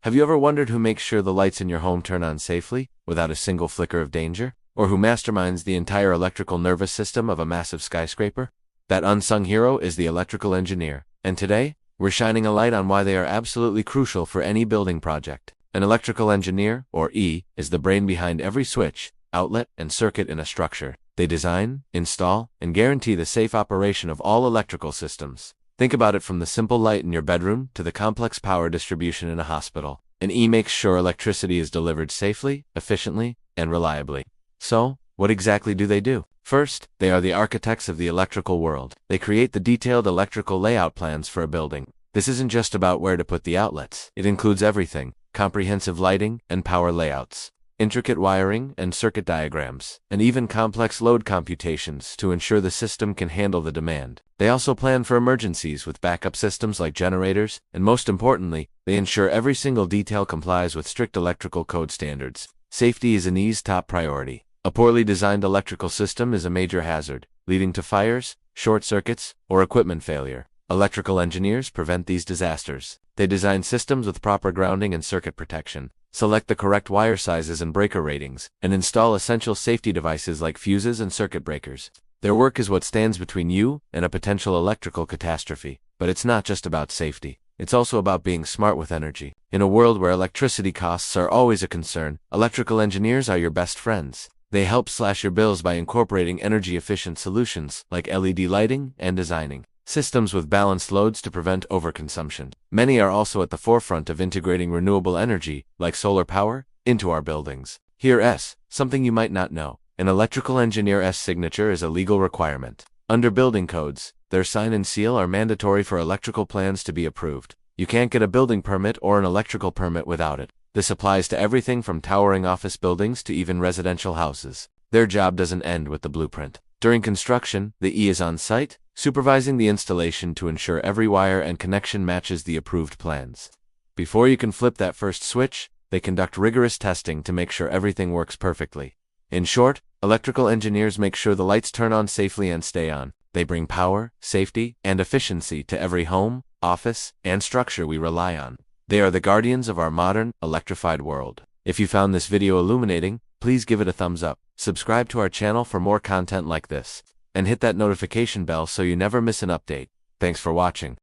Have you ever wondered who makes sure the lights in your home turn on safely, without a single flicker of danger? Or who masterminds the entire electrical nervous system of a massive skyscraper? That unsung hero is the electrical engineer. And today, we're shining a light on why they are absolutely crucial for any building project. An electrical engineer, or E, is the brain behind every switch, outlet, and circuit in a structure. They design, install, and guarantee the safe operation of all electrical systems. Think about it from the simple light in your bedroom to the complex power distribution in a hospital. An E makes sure electricity is delivered safely, efficiently, and reliably. So, what exactly do they do? First, they are the architects of the electrical world. They create the detailed electrical layout plans for a building. This isn't just about where to put the outlets. It includes everything: comprehensive lighting and power layouts, intricate wiring and circuit diagrams, and even complex load computations to ensure the system can handle the demand. They also plan for emergencies with backup systems like generators, and most importantly, they ensure every single detail complies with strict electrical code standards. Safety is an E's top priority. A poorly designed electrical system is a major hazard, leading to fires, short circuits, or equipment failure. Electrical engineers prevent these disasters. They design systems with proper grounding and circuit protection, select the correct wire sizes and breaker ratings, and install essential safety devices like fuses and circuit breakers. Their work is what stands between you and a potential electrical catastrophe. But it's not just about safety. It's also about being smart with energy. In a world where electricity costs are always a concern, electrical engineers are your best friends. They help slash your bills by incorporating energy-efficient solutions like LED lighting and designing systems with balanced loads to prevent overconsumption. Many are also at the forefront of integrating renewable energy, like solar power, into our buildings. Here, something you might not know. An electrical engineer's signature is a legal requirement. Under building codes, their sign and seal are mandatory for electrical plans to be approved. You can't get a building permit or an electrical permit without it. This applies to everything from towering office buildings to even residential houses. Their job doesn't end with the blueprint. During construction, the E is on site, supervising the installation to ensure every wire and connection matches the approved plans. Before you can flip that first switch, they conduct rigorous testing to make sure everything works perfectly. In short, electrical engineers make sure the lights turn on safely and stay on. They bring power, safety, and efficiency to every home, office, and structure we rely on. They are the guardians of our modern, electrified world. If you found this video illuminating, please give it a thumbs up, subscribe to our channel for more content like this, and hit that notification bell so you never miss an update. Thanks for watching.